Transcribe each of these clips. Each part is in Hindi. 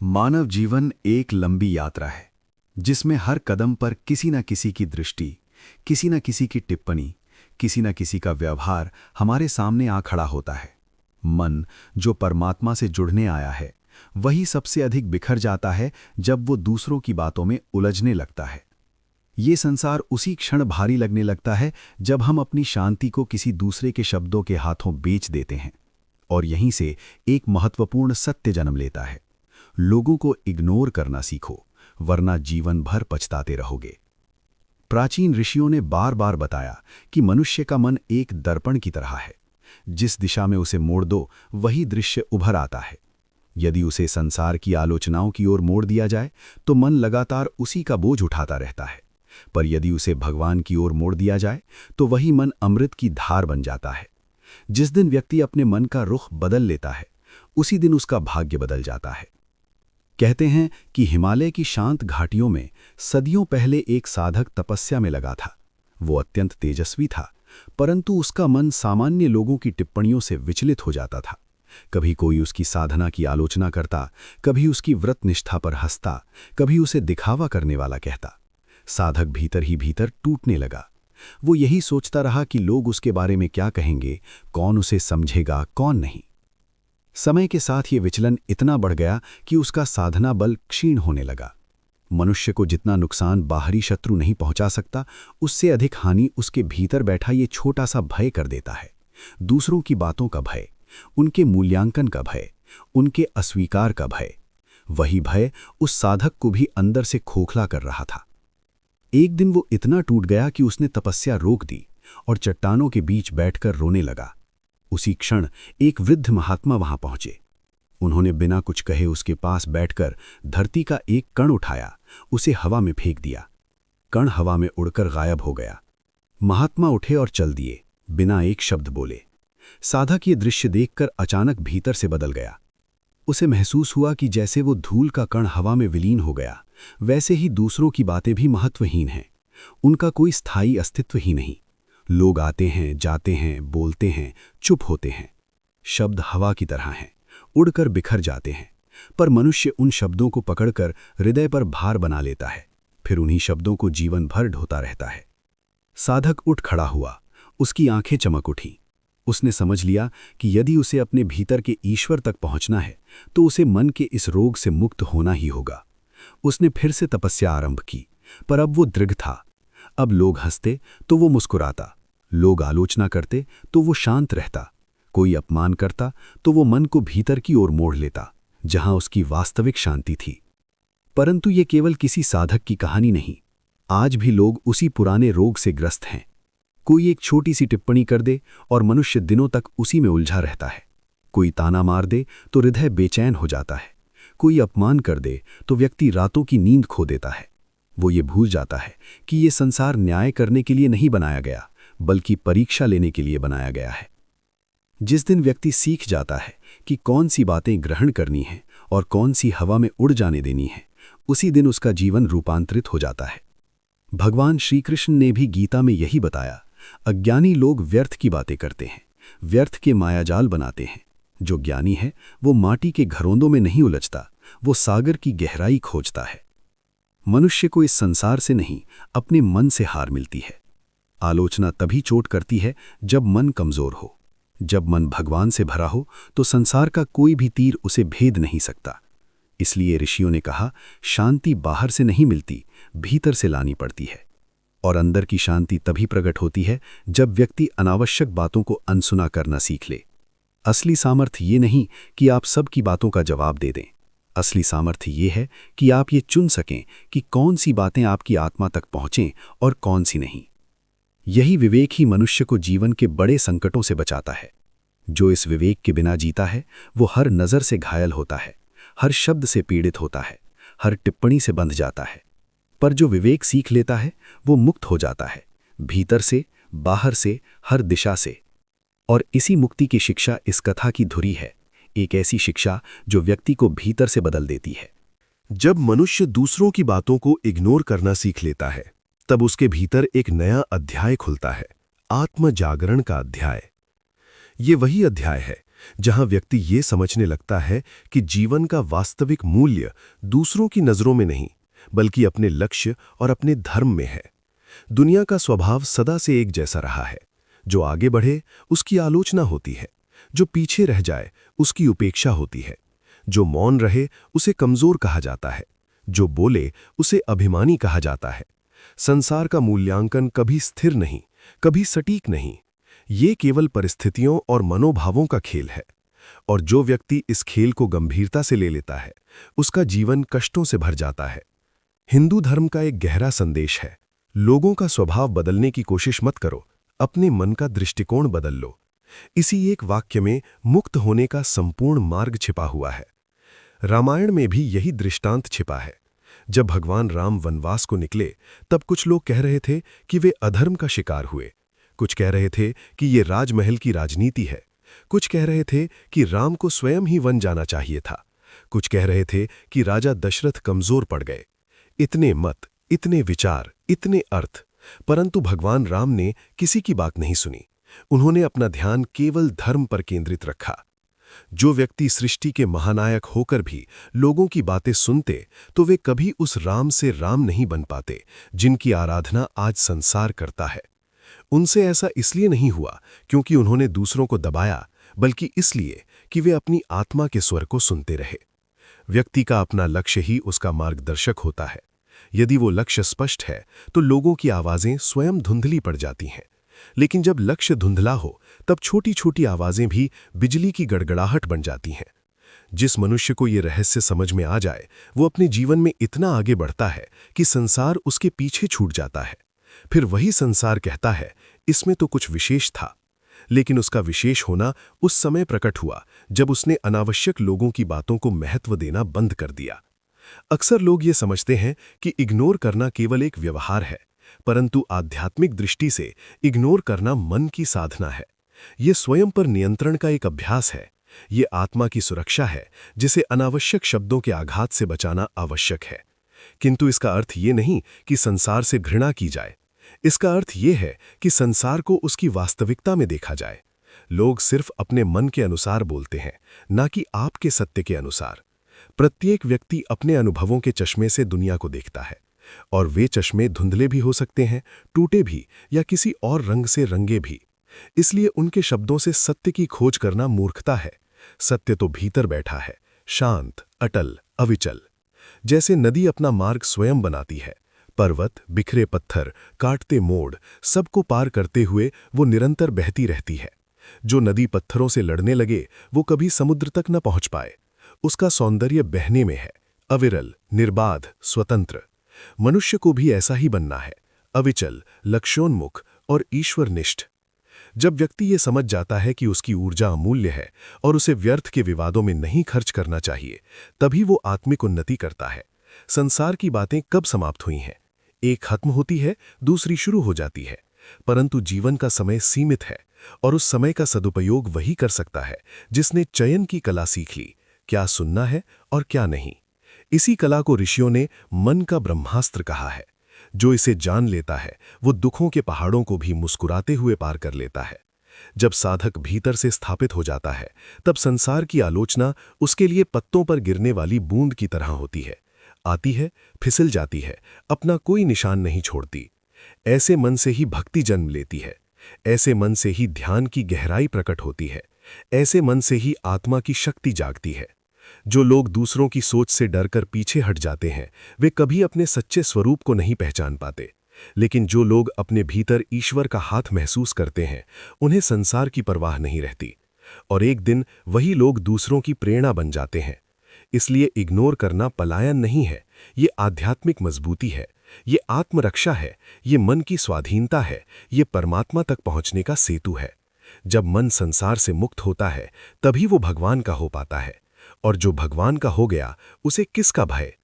मानव जीवन एक लंबी यात्रा है जिसमें हर कदम पर किसी न किसी की दृष्टि, किसी न किसी की टिप्पणी, किसी न किसी का व्यवहार हमारे सामने आ खड़ा होता है। मन जो परमात्मा से जुड़ने आया है वही सबसे अधिक बिखर जाता है जब वो दूसरों की बातों में उलझने लगता है। ये संसार उसी क्षण भारी लगने लगता है जब हम अपनी शांति को किसी दूसरे के शब्दों के हाथों बेच देते हैं। और यहीं से एक महत्वपूर्ण सत्य जन्म लेता है, लोगों को इग्नोर करना सीखो वरना जीवन भर पछताते रहोगे। प्राचीन ऋषियों ने बार बार बताया कि मनुष्य का मन एक दर्पण की तरह है, जिस दिशा में उसे मोड़ दो वही दृश्य उभर आता है। यदि उसे संसार की आलोचनाओं की ओर मोड़ दिया जाए तो मन लगातार उसी का बोझ उठाता रहता है, पर यदि उसे भगवान की ओर मोड़ दिया जाए तो वही मन अमृत की धार बन जाता है। जिस दिन व्यक्ति अपने मन का रुख बदल लेता है उसी दिन उसका भाग्य बदल जाता है। कहते हैं कि हिमालय की शांत घाटियों में सदियों पहले एक साधक तपस्या में लगा था। वो अत्यंत तेजस्वी था, परंतु उसका मन सामान्य लोगों की टिप्पणियों से विचलित हो जाता था। कभी कोई उसकी साधना की आलोचना करता, कभी उसकी व्रत निष्ठा पर हंसता, कभी उसे दिखावा करने वाला कहता। साधक भीतर ही भीतर टूटने लगा। वो यही सोचता रहा कि लोग उसके बारे में क्या कहेंगे, कौन उसे समझेगा, कौन नहीं। समय के साथ ये विचलन इतना बढ़ गया कि उसका साधना बल क्षीण होने लगा। मनुष्य को जितना नुकसान बाहरी शत्रु नहीं पहुंचा सकता, उससे अधिक हानि उसके भीतर बैठा ये छोटा सा भय कर देता है। दूसरों की बातों का भय, उनके मूल्यांकन का भय, उनके अस्वीकार का भय। वही भय उस साधक को भी अंदर से खोखला कर रहा था। एक दिन वो इतना टूट गया कि उसने तपस्या रोक दी और चट्टानों के बीच बैठकर रोने लगा। उसी क्षण एक वृद्ध महात्मा वहां पहुंचे। उन्होंने बिना कुछ कहे उसके पास बैठकर धरती का एक कण उठाया, उसे हवा में फेंक दिया। कण हवा में उड़कर गायब हो गया। महात्मा उठे और चल दिए, बिना एक शब्द बोले। साधक ये दृश्य देखकर अचानक भीतर से बदल गया। उसे महसूस हुआ कि जैसे वो धूल का कण हवा में विलीन हो गया, वैसे ही दूसरों की बातें भी महत्वहीन हैं। उनका कोई स्थायी अस्तित्व ही नहीं। लोग आते हैं, जाते हैं, बोलते हैं, चुप होते हैं। शब्द हवा की तरह हैं, उड़कर बिखर जाते हैं। पर मनुष्य उन शब्दों को पकड़कर हृदय पर भार बना लेता है, फिर उन्हीं शब्दों को जीवन भर ढोता रहता है। साधक उठ खड़ा हुआ, उसकी आंखें चमक उठी। उसने समझ लिया कि यदि उसे अपने भीतर के ईश्वर तक पहुंचना है तो उसे मन के इस रोग से मुक्त होना ही होगा। उसने फिर से तपस्या आरंभ की, पर अब वो दृढ़ था। अब लोग हंसते तो वो मुस्कुराता, लोग आलोचना करते तो वो शांत रहता, कोई अपमान करता तो वो मन को भीतर की ओर मोड़ लेता, जहां उसकी वास्तविक शांति थी। परंतु ये केवल किसी साधक की कहानी नहीं। आज भी लोग उसी पुराने रोग से ग्रस्त हैं। कोई एक छोटी सी टिप्पणी कर दे और मनुष्य दिनों तक उसी में उलझा रहता है। कोई ताना मार दे तो हृदय बेचैन हो जाता है। कोई अपमान कर दे तो व्यक्ति रातों की नींद खो देता है। वो ये भूल जाता है कि ये संसार न्याय करने के लिए नहीं बनाया गया, बल्कि परीक्षा लेने के लिए बनाया गया है। जिस दिन व्यक्ति सीख जाता है कि कौन सी बातें ग्रहण करनी है और कौन सी हवा में उड़ जाने देनी है, उसी दिन उसका जीवन रूपांतरित हो जाता है। भगवान श्री कृष्ण ने भी गीता में यही बताया, अज्ञानी लोग व्यर्थ की बातें करते हैं, व्यर्थ के मायाजाल बनाते हैं। जो ज्ञानी है वो माटी के घरोंदों में नहीं उलझता, वो सागर की गहराई खोजता है। मनुष्य को इस संसार से नहीं, अपने मन से हार मिलती है। आलोचना तभी चोट करती है जब मन कमजोर हो। जब मन भगवान से भरा हो तो संसार का कोई भी तीर उसे भेद नहीं सकता। इसलिए ऋषियों ने कहा, शांति बाहर से नहीं मिलती, भीतर से लानी पड़ती है। और अंदर की शांति तभी प्रकट होती है जब व्यक्ति अनावश्यक बातों को अनसुना करना सीख ले। असली सामर्थ्य ये नहीं कि आप सबकी बातों का जवाब दे दें। असली सामर्थ्य ये है कि आप ये चुन सकें कि कौन सी बातें आपकी आत्मा तक पहुंचें और कौन सी नहीं। यही विवेक ही मनुष्य को जीवन के बड़े संकटों से बचाता है। जो इस विवेक के बिना जीता है वो हर नज़र से घायल होता है, हर शब्द से पीड़ित होता है, हर टिप्पणी से बंध जाता है। पर जो विवेक सीख लेता है वो मुक्त हो जाता है, भीतर से, बाहर से, हर दिशा से। और इसी मुक्ति की शिक्षा इस कथा की धुरी है, एक ऐसी शिक्षा जो व्यक्ति को भीतर से बदल देती है। जब मनुष्य दूसरों की बातों को इग्नोर करना सीख लेता है तब उसके भीतर एक नया अध्याय खुलता है, आत्म जागरण का अध्याय। ये वही अध्याय है जहां व्यक्ति ये समझने लगता है कि जीवन का वास्तविक मूल्य दूसरों की नज़रों में नहीं, बल्कि अपने लक्ष्य और अपने धर्म में है। दुनिया का स्वभाव सदा से एक जैसा रहा है। जो आगे बढ़े उसकी आलोचना होती है, जो पीछे रह जाए उसकी उपेक्षा होती है, जो मौन रहे उसे कमजोर कहा जाता है, जो बोले उसे अभिमानी कहा जाता है। संसार का मूल्यांकन कभी स्थिर नहीं, कभी सटीक नहीं। ये केवल परिस्थितियों और मनोभावों का खेल है। और जो व्यक्ति इस खेल को गंभीरता से ले लेता है, उसका जीवन कष्टों से भर जाता है। हिंदू धर्म का एक गहरा संदेश है, लोगों का स्वभाव बदलने की कोशिश मत करो, अपने मन का दृष्टिकोण बदल लो। इसी एक वाक्य में मुक्त होने का संपूर्ण मार्ग छिपा हुआ है। रामायण में भी यही दृष्टांत छिपा है। जब भगवान राम वनवास को निकले, तब कुछ लोग कह रहे थे कि वे अधर्म का शिकार हुए, कुछ कह रहे थे कि ये राजमहल की राजनीति है, कुछ कह रहे थे कि राम को स्वयं ही वन जाना चाहिए था, कुछ कह रहे थे कि राजा दशरथ कमजोर पड़ गए। इतने मत, इतने विचार, इतने अर्थ, परंतु भगवान राम ने किसी की बात नहीं सुनी। उन्होंने अपना ध्यान केवल धर्म पर केंद्रित रखा। जो व्यक्ति सृष्टि के महानायक होकर भी लोगों की बातें सुनते, तो वे कभी उस राम से राम नहीं बन पाते जिनकी आराधना आज संसार करता है। उनसे ऐसा इसलिए नहीं हुआ क्योंकि उन्होंने दूसरों को दबाया, बल्कि इसलिए कि वे अपनी आत्मा के स्वर को सुनते रहे। व्यक्ति का अपना लक्ष्य ही उसका मार्गदर्शक होता है। यदि वो लक्ष्य स्पष्ट है तो लोगों की आवाजें स्वयं धुंधली पड़ जाती हैं, लेकिन जब लक्ष्य धुंधला हो तब छोटी छोटी आवाजें भी बिजली की गड़गड़ाहट बन जाती हैं। जिस मनुष्य को ये रहस्य समझ में आ जाए, वो अपने जीवन में इतना आगे बढ़ता है कि संसार उसके पीछे छूट जाता है। फिर वही संसार कहता है, इसमें तो कुछ विशेष था। लेकिन उसका विशेष होना उस समय प्रकट हुआ जब उसने अनावश्यक लोगों की बातों को महत्व देना बंद कर दिया। अक्सर लोग ये समझते हैं कि इग्नोर करना केवल एक व्यवहार है, परंतु आध्यात्मिक दृष्टि से इग्नोर करना मन की साधना है। ये स्वयं पर नियंत्रण का एक अभ्यास है। ये आत्मा की सुरक्षा है, जिसे अनावश्यक शब्दों के आघात से बचाना आवश्यक है। किंतु इसका अर्थ ये नहीं कि संसार से घृणा की जाए। इसका अर्थ ये है कि संसार को उसकी वास्तविकता में देखा जाए। लोग सिर्फ अपने मन के अनुसार बोलते हैं, ना कि आपके सत्य के अनुसार। प्रत्येक व्यक्ति अपने अनुभवों के चश्मे से दुनिया को देखता है, और वे चश्मे धुंधले भी हो सकते हैं, टूटे भी, या किसी और रंग से रंगे भी। इसलिए उनके शब्दों से सत्य की खोज करना मूर्खता है। सत्य तो भीतर बैठा है, शांत, अटल, अविचल। जैसे नदी अपना मार्ग स्वयं बनाती है, पर्वत, बिखरे पत्थर, काटते मोड़, सबको पार करते हुए वो निरंतर बहती रहती है। जो नदी पत्थरों से लड़ने लगे, वो कभी समुद्र तक न पहुंच पाए। उसका सौंदर्य बहने में है, अविरल, निर्बाध, स्वतंत्र। मनुष्य को भी ऐसा ही बनना है, अविचल, लक्ष्योन्मुख और ईश्वरनिष्ठ। जब व्यक्ति ये समझ जाता है कि उसकी ऊर्जा अमूल्य है और उसे व्यर्थ के विवादों में नहीं खर्च करना चाहिए, तभी वो आत्मिक उन्नति करता है। संसार की बातें कब समाप्त हुई हैं? एक खत्म होती है, दूसरी शुरू हो जाती है। परंतु जीवन का समय सीमित है, और उस समय का सदुपयोग वही कर सकता है जिसने चयन की कला सीख ली, क्या सुनना है और क्या नहीं। इसी कला को ऋषियों ने मन का ब्रह्मास्त्र कहा है। जो इसे जान लेता है, वो दुखों के पहाड़ों को भी मुस्कुराते हुए पार कर लेता है। जब साधक भीतर से स्थापित हो जाता है, तब संसार की आलोचना उसके लिए पत्तों पर गिरने वाली बूंद की तरह होती है। आती है, फिसल जाती है, अपना कोई निशान नहीं छोड़ती। ऐसे मन से ही भक्ति जन्म लेती है। ऐसे मन से ही ध्यान की गहराई प्रकट होती है। ऐसे मन से ही आत्मा की शक्ति जागती है। जो लोग दूसरों की सोच से डरकर पीछे हट जाते हैं, वे कभी अपने सच्चे स्वरूप को नहीं पहचान पाते। लेकिन जो लोग अपने भीतर ईश्वर का हाथ महसूस करते हैं, उन्हें संसार की परवाह नहीं रहती। और एक दिन वही लोग दूसरों की प्रेरणा बन जाते हैं। इसलिए इग्नोर करना पलायन नहीं है, ये आध्यात्मिक मजबूती है, ये आत्मरक्षा है, ये मन की स्वाधीनता है, ये परमात्मा तक पहुंचने का सेतु है। जब मन संसार से मुक्त होता है, तभी वो भगवान का हो पाता है। और जो भगवान का हो गया, उसे किसका भय?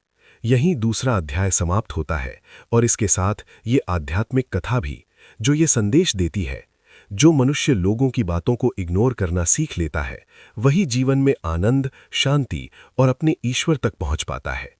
यहीं दूसरा अध्याय समाप्त होता है, और इसके साथ ये आध्यात्मिक कथा भी, जो ये संदेश देती है, जो मनुष्य लोगों की बातों को इग्नोर करना सीख लेता है, वही जीवन में आनंद, शांति और अपने ईश्वर तक पहुंच पाता है।